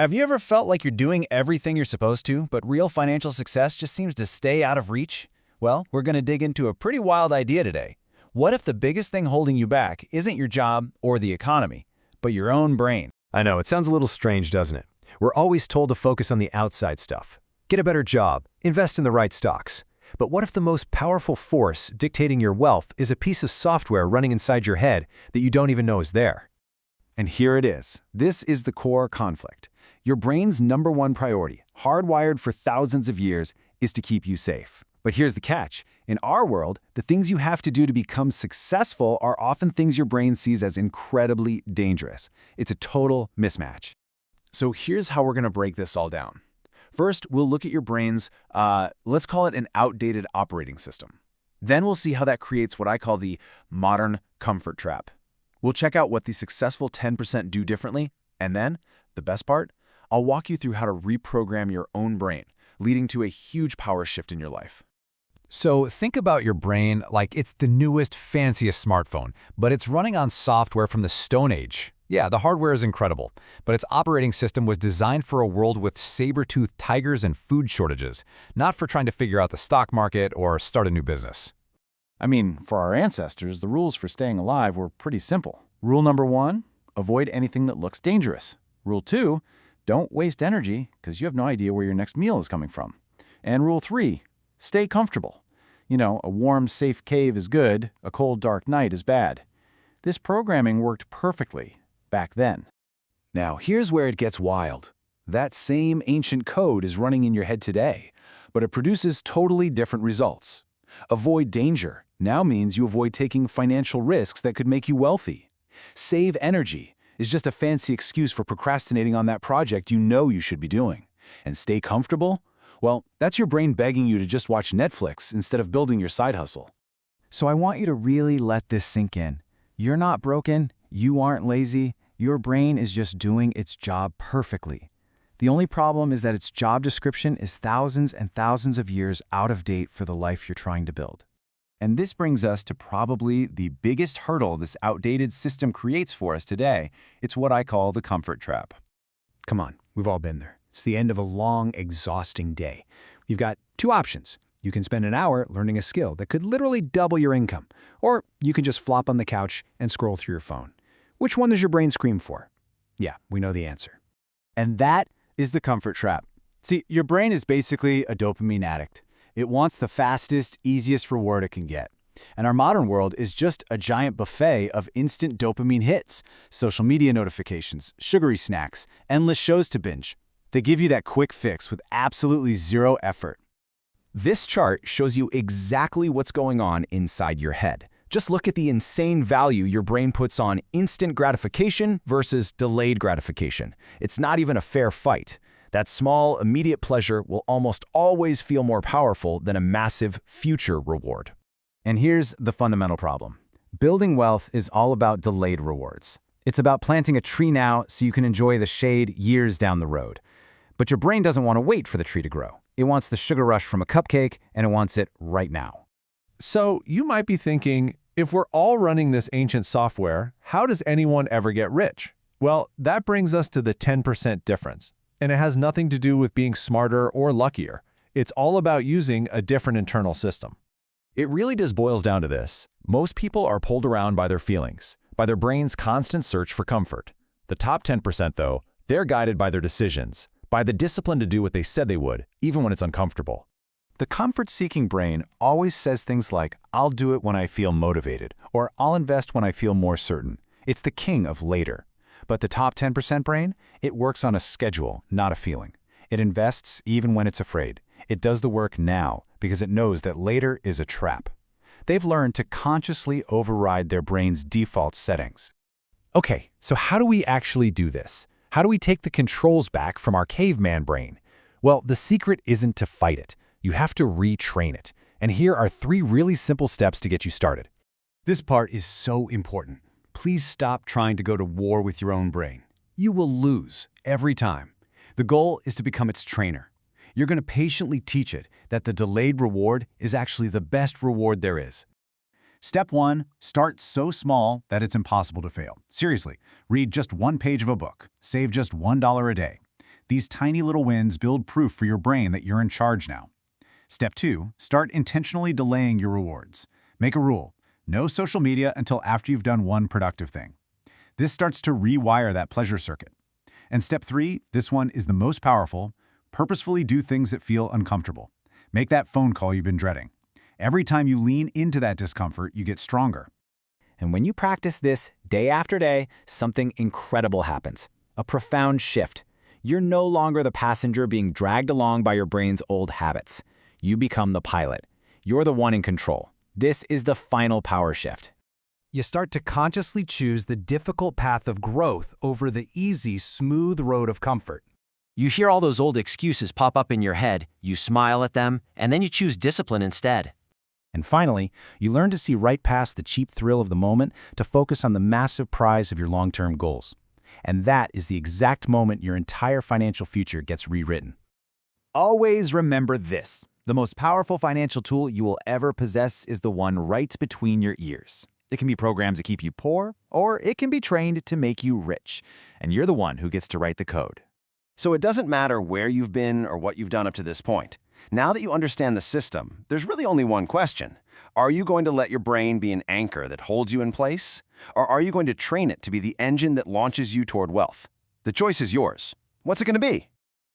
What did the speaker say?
Have you ever felt like you're doing everything you're supposed to, but real financial success just seems to stay out of reach? Well, we're going to dig into a pretty wild idea today. What if the biggest thing holding you back isn't your job or the economy, but your own brain? I know, it sounds a little strange, doesn't it? We're always told to focus on the outside stuff. Get a better job, invest in the right stocks. But what if the most powerful force dictating your wealth is a piece of software running inside your head that you don't even know is there? And here it is. This is the core conflict. Your brain's number one priority, hardwired for thousands of years, is to keep you safe. But here's the catch. In our world, the things you have to do to become successful are often things your brain sees as incredibly dangerous. It's a total mismatch. So here's how we're going to break this all down. First, we'll look at your brain's, let's call it an outdated operating system. Then we'll see how that creates what I call the modern comfort trap. We'll check out what the successful 10% do differently, and then, the best part, I'll walk you through how to reprogram your own brain, leading to a huge power shift in your life. So think about your brain like it's the newest, fanciest smartphone, but it's running on software from the Stone Age. Yeah, the hardware is incredible, but its operating system was designed for a world with saber-toothed tigers and food shortages, not for trying to figure out the stock market or start a new business. I mean, for our ancestors, the rules for staying alive were pretty simple. Rule number 1, avoid anything that looks dangerous. Rule 2, don't waste energy because you have no idea where your next meal is coming from. And rule 3, stay comfortable. You know, a warm, safe cave is good, a cold, dark night is bad. This programming worked perfectly back then. Now, here's where it gets wild. That same ancient code is running in your head today, but it produces totally different results. Avoid danger now means you avoid taking financial risks that could make you wealthy. Save energy is just a fancy excuse for procrastinating on that project you know you should be doing. And stay comfortable? Well, that's your brain begging you to just watch Netflix instead of building your side hustle. So I want you to really let this sink in. You're not broken, you aren't lazy, your brain is just doing its job perfectly. The only problem is that its job description is thousands and thousands of years out of date for the life you're trying to build. And this brings us to probably the biggest hurdle this outdated system creates for us today. It's what I call the comfort trap. Come on, we've all been there. It's the end of a long, exhausting day. You've got two options. You can spend an hour learning a skill that could literally double your income, or you can just flop on the couch and scroll through your phone. Which one does your brain scream for? Yeah, we know the answer. And that is the comfort trap. See, your brain is basically a dopamine addict. It wants the fastest, easiest reward it can get. And our modern world is just a giant buffet of instant dopamine hits, social media notifications, sugary snacks, endless shows to binge. They give you that quick fix with absolutely zero effort. This chart shows you exactly what's going on inside your head. Just look at the insane value your brain puts on instant gratification versus delayed gratification. It's not even a fair fight. That small, immediate pleasure will almost always feel more powerful than a massive future reward. And here's the fundamental problem. Building wealth is all about delayed rewards. It's about planting a tree now so you can enjoy the shade years down the road. But your brain doesn't want to wait for the tree to grow. It wants the sugar rush from a cupcake, and it wants it right now. So you might be thinking, if we're all running this ancient software, how does anyone ever get rich? Well, that brings us to the 10% difference. And it has nothing to do with being smarter or luckier. It's all about using a different internal system. It really just boils down to this. Most people are pulled around by their feelings, by their brain's constant search for comfort. The top 10%, though, they're guided by their decisions, by the discipline to do what they said they would, even when it's uncomfortable. The comfort-seeking brain always says things like, I'll do it when I feel motivated, or I'll invest when I feel more certain. It's the king of later. But the top 10% brain, it works on a schedule, not a feeling. It invests even when it's afraid. It does the work now because it knows that later is a trap. They've learned to consciously override their brain's default settings. Okay, so how do we actually do this? How do we take the controls back from our caveman brain? Well, the secret isn't to fight it. You have to retrain it. And here are 3 really simple steps to get you started. This part is so important. Please stop trying to go to war with your own brain. You will lose every time. The goal is to become its trainer. You're going to patiently teach it that the delayed reward is actually the best reward there is. Step 1, start so small that it's impossible to fail. Seriously, read just 1 page of a book. Save just $1 a day. These tiny little wins build proof for your brain that you're in charge now. Step 2, start intentionally delaying your rewards. Make a rule: no social media until after you've done one productive thing. This starts to rewire that pleasure circuit. And step 3, this one is the most powerful: purposefully do things that feel uncomfortable. Make that phone call you've been dreading. Every time you lean into that discomfort, you get stronger. And when you practice this day after day, something incredible happens. A profound shift. You're no longer the passenger being dragged along by your brain's old habits. You become the pilot. You're the one in control. This is the final power shift. You start to consciously choose the difficult path of growth over the easy, smooth road of comfort. You hear all those old excuses pop up in your head, you smile at them, and then you choose discipline instead. And finally, you learn to see right past the cheap thrill of the moment to focus on the massive prize of your long-term goals. And that is the exact moment your entire financial future gets rewritten. Always remember this: the most powerful financial tool you will ever possess is the one right between your ears. It can be programmed to keep you poor, or it can be trained to make you rich. And you're the one who gets to write the code. So it doesn't matter where you've been or what you've done up to this point. Now that you understand the system, there's really only one question. Are you going to let your brain be an anchor that holds you in place? Or are you going to train it to be the engine that launches you toward wealth? The choice is yours. What's it going to be?